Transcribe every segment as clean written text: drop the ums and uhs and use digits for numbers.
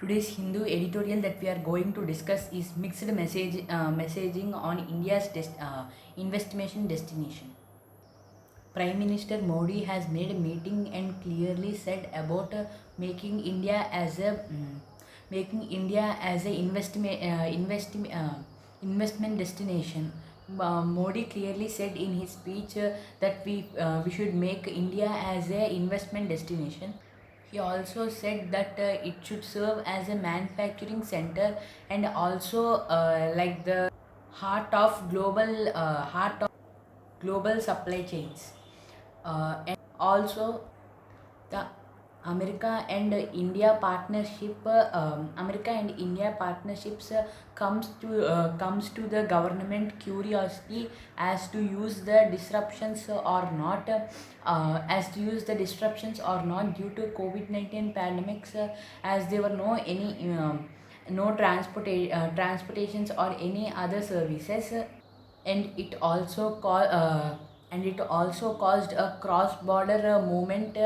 Today's Hindu editorial that we are going to discuss is messaging on India's investment destination. Prime Minister Modi has made a meeting and clearly said about making India as a making India as a investment destination. Modi clearly said in his speech that we should make India as a investment destination. He also said that it should serve as a manufacturing center and also like the heart of global supply chains. And also the America and India partnerships comes to the government curiosity as to use the disruptions or not due to COVID-19 pandemics, as there were no transportations or any other services, and it also caused a cross border movement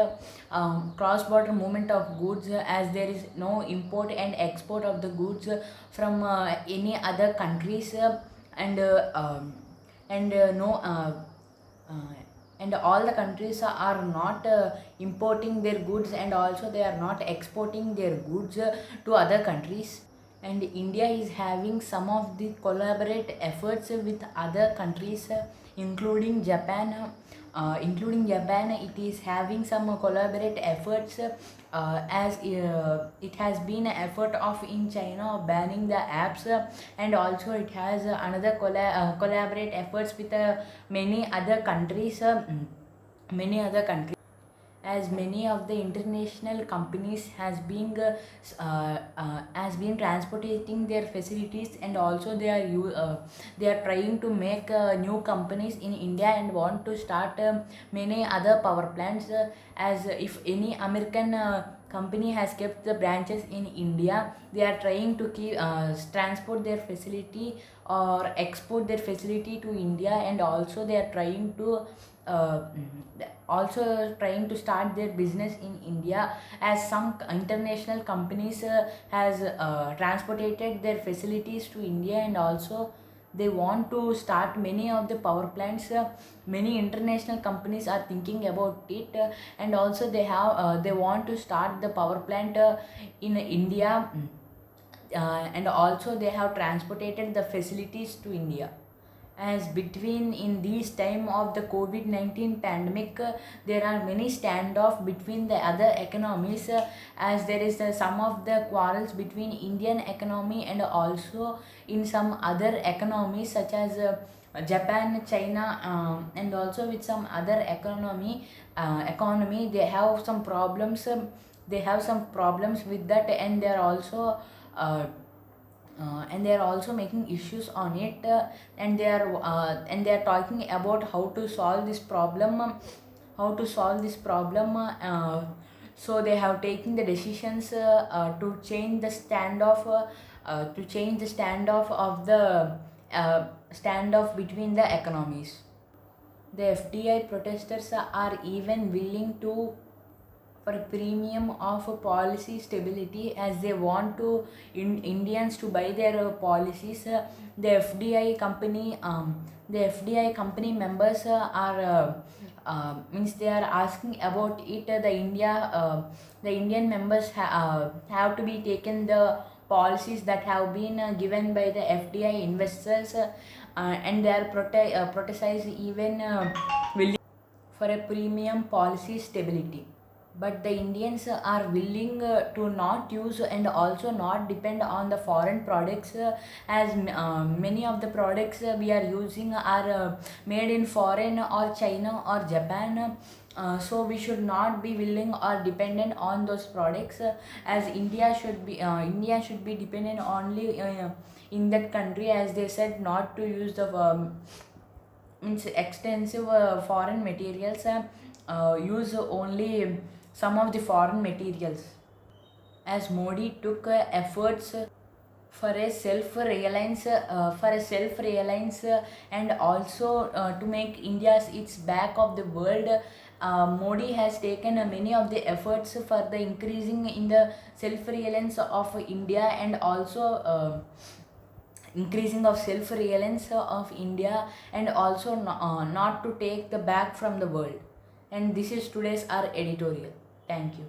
of goods, as there is no import and export of the goods from any other countries, and and no uh, and all the countries are not importing their goods, and also they are not exporting their goods to other countries. And India is having some of the collaborate efforts with other countries, including Japan. It is having some collaborate efforts, as it has been an effort of in China of banning the apps, and also it has another collaborate efforts with many other countries, as many of the international companies has been transporting their facilities, and also they are trying to make new companies in India and want to start many other power plants, as if any American company has kept the branches in India, they are trying to transport their facility or export their facility to India, and also they are trying to start their business in India, as some international companies has transported their facilities to India, and also they want to start many of the power plants. Many international companies are thinking about it, and also they want to start the power plant in India, and also they have transported the facilities to India, as between in this time of the COVID-19 pandemic, there are many standoff between the other economies, as there is some of the quarrels between Indian economy and also in some other economies, such as Japan, China, and also with some other economy they have some problems. They have some problems with that, and uh, and they are also making issues on it, and they are talking about how to solve this problem, so they have taken the decisions to change the standoff of the standoff between the economies. The FDI protesters are even willing to for a premium of policy stability, as they want to Indians to buy their policies. The FDI company members are means they are asking about it. The Indian members have to be taken the policies that have been given by the FDI investors, and they are protest even willing for a premium policy stability. But the Indians are willing to not use and also not depend on the foreign products, as many of the products we are using are made in foreign or China or Japan. So we should not be willing or dependent on those products, as India should be dependent only in that country, as they said not to use the means extensive foreign materials, use only some of the foreign materials, as Modi took efforts for a self reliance, and also to make India its back of the world, Modi has taken many of the efforts for the increasing in the self-reliance of India, and also increasing of self-reliance of India, and also not to take the back from the world. And this is today's our editorial. Thank you.